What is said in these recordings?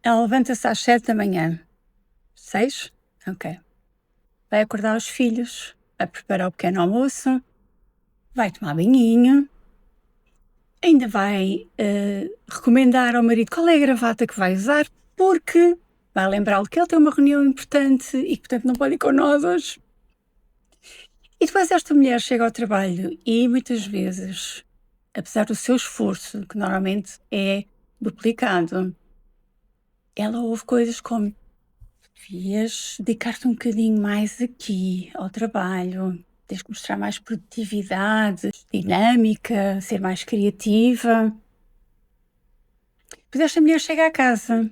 Ela levanta-se às 7 da manhã. 6? Ok. Vai acordar os filhos, vai preparar o pequeno almoço, vai tomar banhinho, ainda vai recomendar ao marido qual é a gravata que vai usar, porque vai lembrá-lo que ele tem uma reunião importante e que, portanto, não pode ir com nós hoje. E depois esta mulher chega ao trabalho e muitas vezes, apesar do seu esforço, que normalmente é duplicado, ela ouve coisas como: devias dedicar-te um bocadinho mais aqui ao trabalho, tens que mostrar mais produtividade, dinâmica, ser mais criativa. Depois esta mulher chega a casa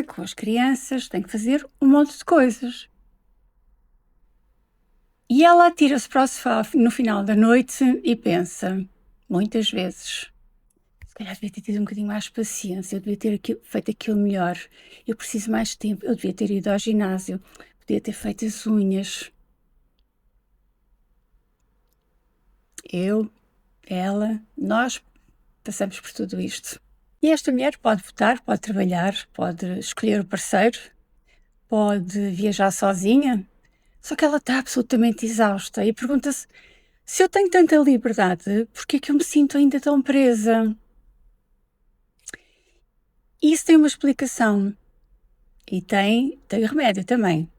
com as crianças, tem que fazer um monte de coisas. E ela atira-se para o sofá no final da noite e pensa, muitas vezes: se calhar devia ter tido um bocadinho mais paciência, eu devia ter feito aquilo melhor, eu preciso mais de tempo, eu devia ter ido ao ginásio, podia ter feito as unhas. Eu, ela, nós passamos por tudo isto. E esta mulher pode votar, pode trabalhar, pode escolher o parceiro, pode viajar sozinha, só que ela está absolutamente exausta e pergunta-se: se eu tenho tanta liberdade, porquê é que eu me sinto ainda tão presa? E isso tem uma explicação. E tem remédio também.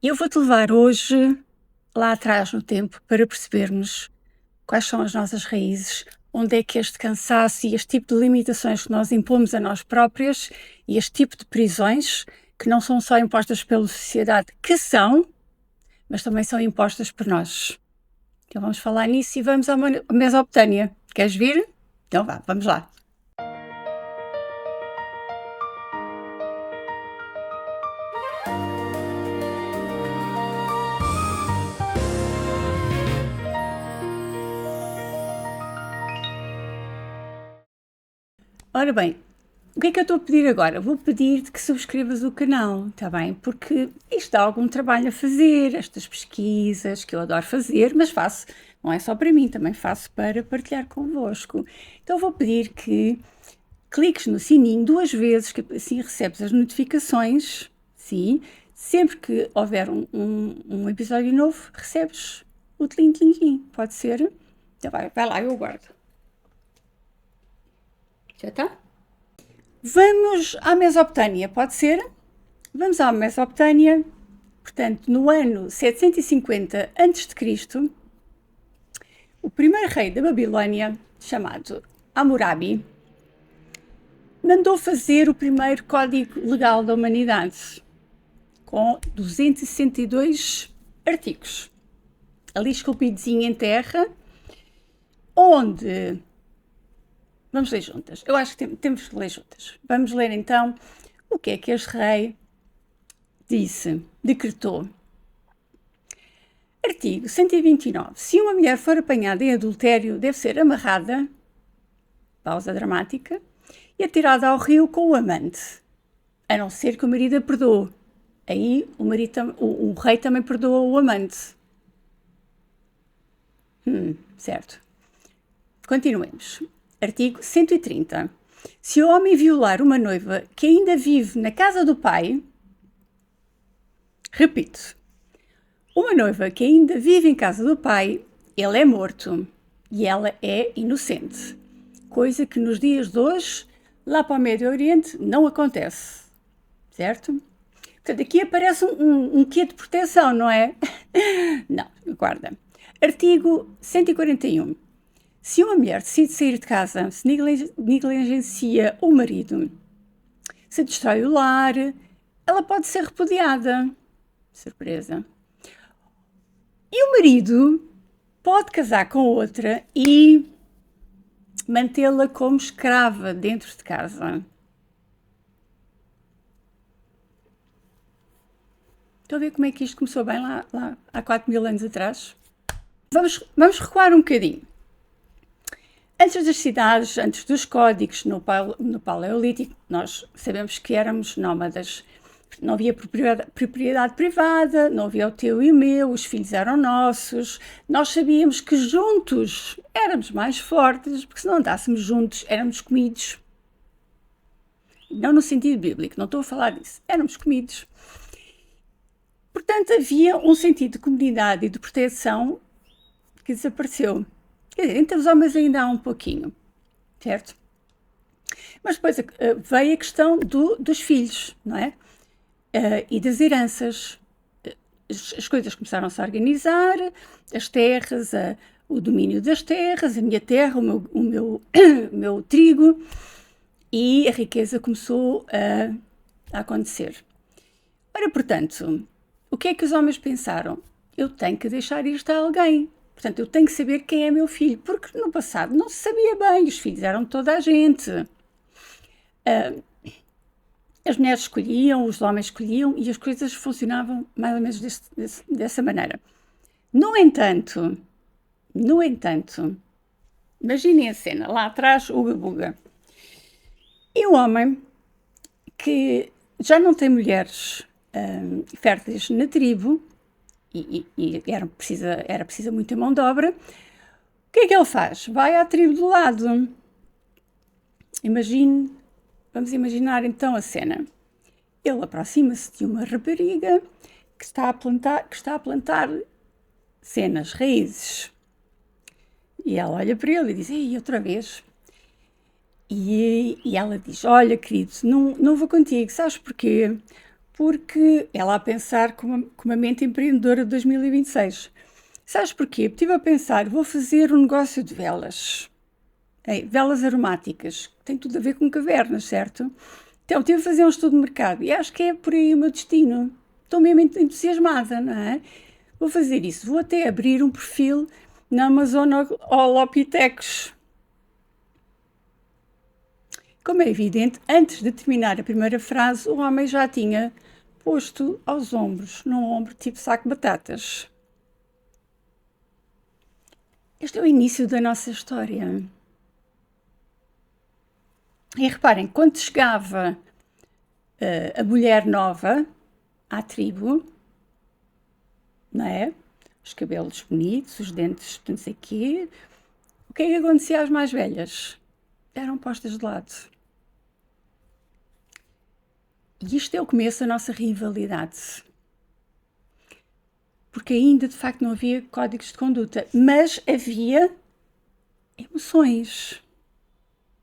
Eu vou-te levar hoje lá atrás no tempo para percebermos quais são as nossas raízes, onde é que este cansaço e este tipo de limitações que nós impomos a nós próprias e este tipo de prisões que não são só impostas pela sociedade, que são, mas também são impostas por nós. Então vamos falar nisso e vamos à Mesopotâmia. Queres vir? Então vá, vamos lá. Ora bem, o que é que eu estou a pedir agora? Vou pedir-te que subscrevas o canal, está bem? Porque isto dá algum trabalho a fazer, estas pesquisas que eu adoro fazer, mas faço, não é só para mim, também faço para partilhar convosco. Então vou pedir que cliques no sininho 2 vezes, que assim recebes as notificações, sim. Sempre que houver um episódio novo, recebes o tlim-tlim-tlim, pode ser? Então vai lá, eu aguardo. Já está? Vamos à Mesopotâmia, pode ser? Vamos à Mesopotâmia, portanto, no ano 750 a.C., o primeiro rei da Babilónia, chamado Hammurabi, mandou fazer o primeiro código legal da humanidade, com 262 artigos, ali esculpidozinho em terra, onde... Vamos ler juntas. Eu acho que temos que ler juntas. Vamos ler então o que é que este rei disse, decretou. Artigo 129. Se uma mulher for apanhada em adultério, deve ser amarrada, pausa dramática, e atirada ao rio com o amante, a não ser que o marido a perdoe. Aí o rei também perdoa o amante. Certo. Continuemos. Artigo 130. Se o homem violar uma noiva que ainda vive na casa do pai, repito, uma noiva que ainda vive em casa do pai, ele é morto e ela é inocente. Coisa que nos dias de hoje, lá para o Médio Oriente, não acontece. Certo? Portanto, aqui aparece um quê de proteção, não é? Não, guarda. Artigo 141. Se uma mulher decide sair de casa, se negligencia o marido, se destrói o lar, ela pode ser repudiada. Surpresa. E o marido pode casar com outra e mantê-la como escrava dentro de casa. Estão a ver como é que isto começou bem lá há 4.000 anos atrás? Vamos recuar um bocadinho. Antes das cidades, antes dos códigos, no Paleolítico, nós sabemos que éramos nómadas. Não havia propriedade privada, não havia o teu e o meu, os filhos eram nossos. Nós sabíamos que juntos éramos mais fortes, porque se não andássemos juntos, éramos comidos. não no sentido bíblico, não estou a falar disso, éramos comidos. Portanto, havia um sentido de comunidade e de proteção que desapareceu. Quer dizer, entre os homens ainda há um pouquinho, certo? Mas depois veio a questão dos filhos, não é? E das heranças. As coisas começaram-se a organizar, as terras, o domínio das terras, a minha terra, o meu trigo, e a riqueza começou a acontecer. Ora, portanto, o que é que os homens pensaram? Eu tenho que deixar isto a alguém. Portanto, eu tenho que saber quem é meu filho, porque no passado não se sabia bem, os filhos eram de toda a gente. As mulheres escolhiam, os homens escolhiam e as coisas funcionavam mais ou menos dessa maneira. No entanto, imaginem a cena, lá atrás o Uga-Buga. E um homem que já não tem mulheres férteis na tribo e era precisa muita mão de obra, o que é que ele faz? Vai à tribo do lado. Vamos imaginar então a cena. Ele aproxima-se de uma rapariga que está a plantar cenas, raízes. E ela olha para ele e diz, ei, outra vez. E ela diz, olha, querido, não vou contigo, sabes porquê? Porque ela a pensar com uma mente empreendedora de 2026. Sabes porquê? Estive a pensar, vou fazer um negócio de velas. Velas aromáticas, que tem tudo a ver com cavernas, certo? Então, estive a fazer um estudo de mercado e acho que é por aí o meu destino. Estou mesmo entusiasmada, não é? Vou fazer isso. Vou até abrir um perfil na Amazon Holopithecus. Como é evidente, antes de terminar a primeira frase, o homem já tinha posto aos ombros, num ombro tipo saco de batatas. Este é o início da nossa história. E reparem, quando chegava a mulher nova à tribo, não é? Os cabelos bonitos, os dentes não sei o quê, o que é que acontecia às mais velhas? Eram postas de lado. E isto é o começo da nossa rivalidade. Porque ainda, de facto, não havia códigos de conduta, mas havia emoções.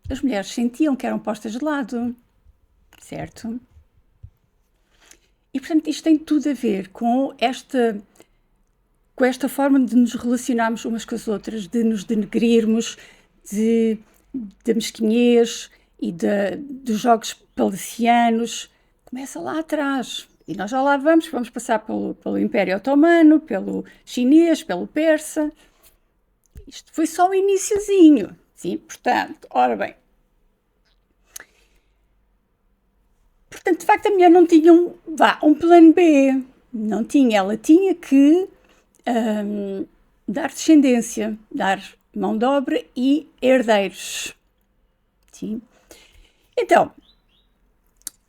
As mulheres sentiam que eram postas de lado, certo? E, portanto, isto tem tudo a ver com esta forma de nos relacionarmos umas com as outras, de nos denegrirmos, da mesquinhez e dos jogos palacianos. Começa lá atrás. E nós já lá vamos passar pelo Império Otomano, pelo chinês, pelo persa. Isto foi só o iniciozinho. Sim, portanto, ora bem. Portanto, de facto, a mulher não tinha um plano B. Não tinha. Ela tinha que dar descendência, dar mão de obra e herdeiros. Sim. Então,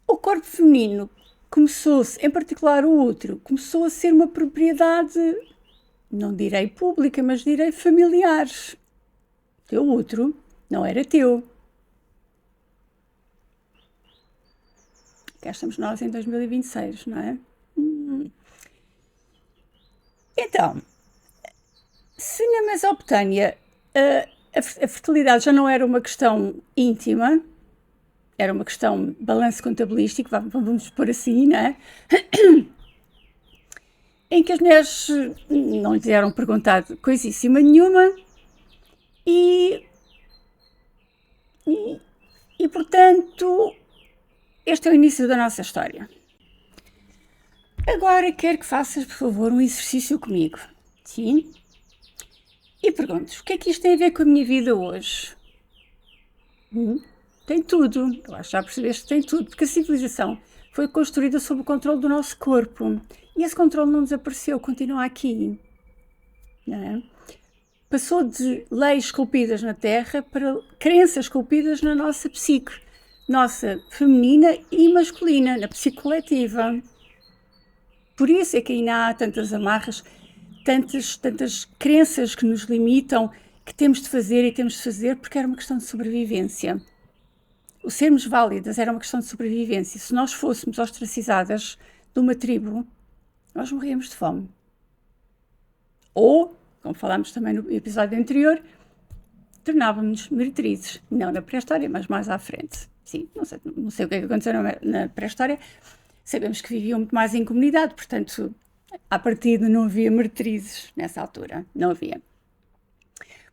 o corpo feminino começou-se, em particular o útero, começou a ser uma propriedade, não direi pública, mas direi familiar. O teu útero não era teu. Cá estamos nós em 2026, não é? Então, se na Mesopotâmia a fertilidade já não era uma questão íntima, era uma questão balanço contabilístico, vamos pôr assim, não é? Em que as mulheres não lhes eram perguntado coisíssima nenhuma e portanto, este é o início da nossa história. Agora quero que faças, por favor, um exercício comigo. Sim? E perguntes, o que é que isto tem a ver com a minha vida hoje? Tem tudo. Eu acho que já percebeste que tem tudo, porque a civilização foi construída sob o controle do nosso corpo. E esse controle não desapareceu, continua aqui. Não é? Passou de leis esculpidas na Terra para crenças esculpidas na nossa psique. Nossa feminina e masculina, na psique coletiva. Por isso é que ainda há tantas amarras, tantas crenças que nos limitam, que temos de fazer e temos de fazer, porque era uma questão de sobrevivência. o sermos válidas era uma questão de sobrevivência. Se nós fôssemos ostracizadas de uma tribo, nós morríamos de fome. Ou, como falámos também no episódio anterior, tornávamos-nos meretrizes. Não na pré-história, mas mais à frente. Sim, não sei o que é que aconteceu na pré-história. Sabemos que viviam muito mais em comunidade, portanto, à partida não havia meretrizes nessa altura. Não havia.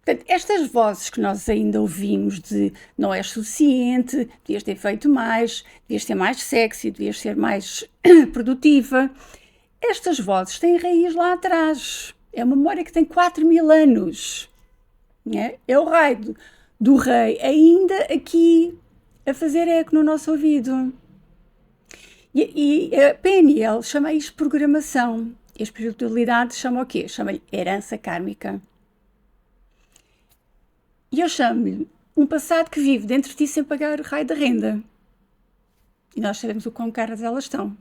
Portanto, estas vozes que nós ainda ouvimos de não és suficiente, devias ter feito mais, devias ser mais sexy, devias ser mais produtiva, estas vozes têm raiz lá atrás. É uma memória que tem 4.000 anos. É o raio do rei ainda aqui a fazer eco no nosso ouvido. E a PNL chama isto programação. E a espiritualidade chama o quê? Chama-lhe herança kármica. E eu chamo-lhe um passado que vive dentro de ti sem pagar o raio da renda. E nós sabemos o quão caras elas estão.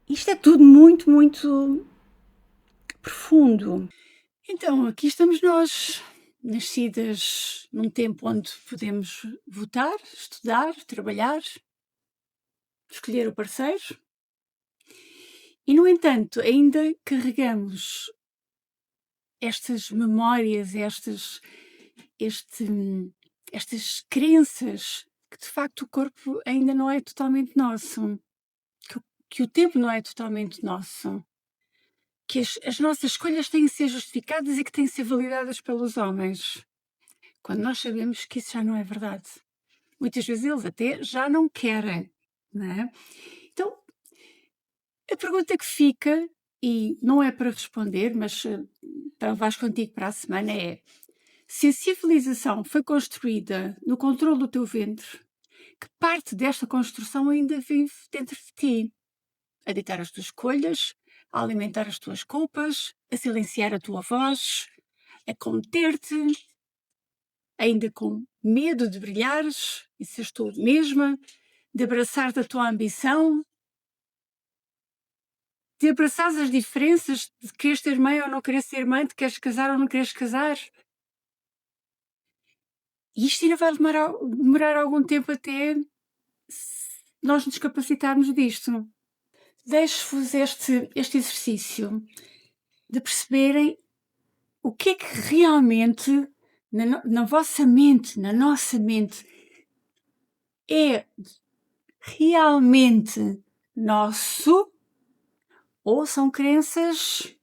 Isto é tudo muito, muito profundo. Então, aqui estamos nós, nascidas num tempo onde podemos votar, estudar, trabalhar, escolher o parceiro. E, no entanto, ainda carregamos estas memórias, estas crenças que, de facto, o corpo ainda não é totalmente nosso, que o tempo não é totalmente nosso, que as nossas escolhas têm de ser justificadas e que têm de ser validadas pelos homens, quando nós sabemos que isso já não é verdade. Muitas vezes eles até já não querem, não é? Então, a pergunta que fica, e não é para responder, mas para levares contigo para a semana, é: se a civilização foi construída no controle do teu ventre, que parte desta construção ainda vive dentro de ti? A ditar as tuas escolhas, a alimentar as tuas culpas, a silenciar a tua voz, a conter-te, ainda com medo de brilhares e seres tu mesma, de abraçar-te a tua ambição, de abraçar as diferenças de queres ter mãe ou não queres ser mãe, de queres casar ou não queres casar. E isto ainda vai demorar algum tempo até nós nos capacitarmos disto. Deixo-vos este exercício de perceberem o que é que realmente na vossa mente, na nossa mente, é realmente nosso, ou são crenças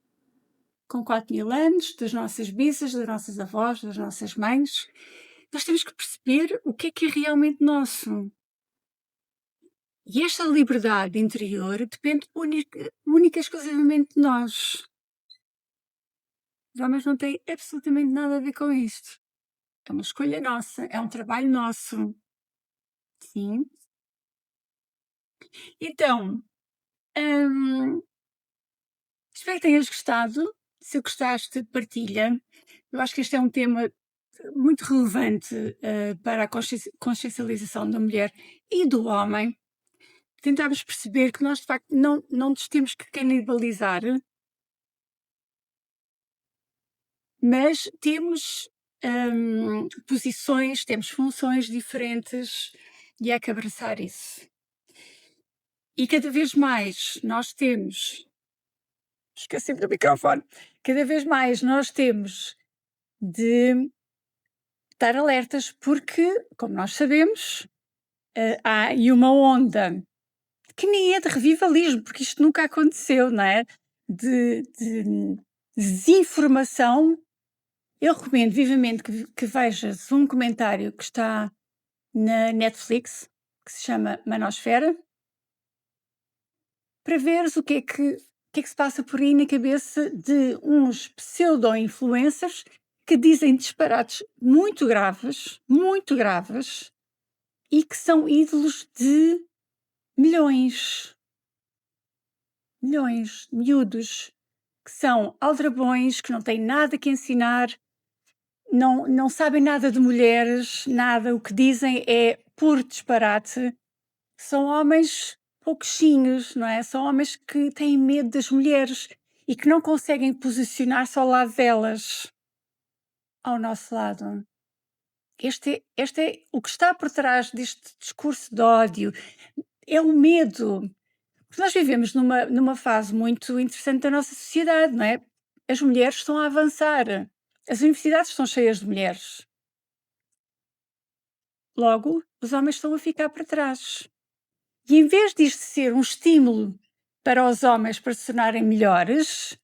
com 4.000 anos, das nossas bisas, das nossas avós, das nossas mães. Nós temos que perceber o que é realmente nosso. E esta liberdade interior depende única e exclusivamente de nós. Os homens não têm absolutamente nada a ver com isto. É uma escolha nossa, é um trabalho nosso. Sim. Então, espero que tenhas gostado. Se gostaste, partilha. Eu acho que este é um tema muito relevante para a consciencialização da mulher e do homem. Tentarmos perceber que nós, de facto, não nos temos que canibalizar, mas temos posições, temos funções diferentes e há que abraçar isso. E cada vez mais nós temos... Esqueci-me do microfone. Cada vez mais nós temos de estar alertas porque, como nós sabemos, há aí uma onda que nem é de revivalismo, porque isto nunca aconteceu, não é? De desinformação. Eu recomendo vivamente que vejas um comentário que está na Netflix, que se chama Manosfera, para veres o que é que se passa por aí na cabeça de uns pseudo-influencers que dizem disparates muito graves, e que são ídolos de milhões, miúdos, que são aldrabões, que não têm nada que ensinar, não sabem nada de mulheres, nada, o que dizem é puro disparate. São homens pouquinhos, não é? São homens que têm medo das mulheres e que não conseguem posicionar-se ao lado delas, ao nosso lado. Este é o que está por trás deste discurso de ódio, é o medo. Porque nós vivemos numa fase muito interessante da nossa sociedade, não é? As mulheres estão a avançar, as universidades estão cheias de mulheres. Logo, os homens estão a ficar para trás. E em vez disto ser um estímulo para os homens para se tornarem melhores,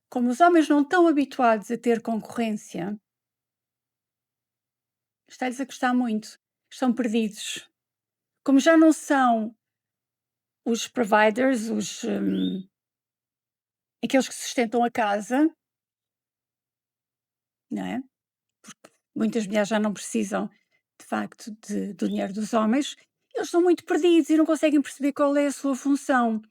como os homens não estão habituados a ter concorrência, está-lhes a custar muito. Estão perdidos. Como já não são os providers, aqueles que sustentam a casa, não é? Porque muitas mulheres já não precisam, de facto, do dinheiro dos homens. Eles estão muito perdidos e não conseguem perceber qual é a sua função.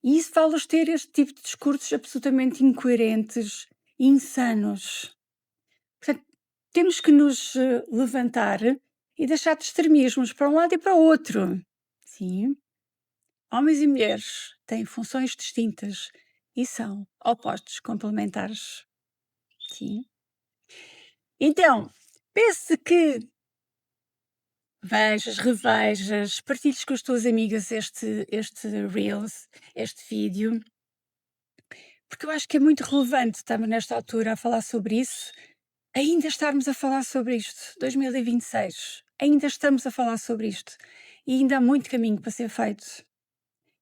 E isso faz-los ter este tipo de discursos absolutamente incoerentes e insanos. Portanto, temos que nos levantar e deixar de extremismos para um lado e para o outro. Sim, homens e mulheres têm funções distintas e são opostos complementares. Sim. Então, pense que vejas, revejas, partilhes com as tuas amigas este Reels, este vídeo, porque eu acho que é muito relevante estarmos nesta altura a falar sobre isso, ainda estarmos a falar sobre isto, 2026, ainda estamos a falar sobre isto e ainda há muito caminho para ser feito.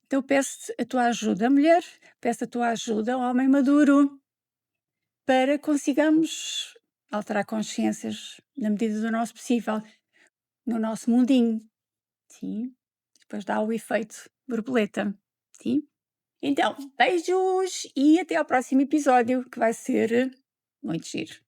Então peço-te a tua ajuda, mulher, peço a tua ajuda, homem maduro, para consigamos alterar consciências na medida do nosso possível, no nosso mundinho. Sim, depois dá o efeito borboleta. Sim? Então, beijos e até ao próximo episódio, que vai ser muito giro.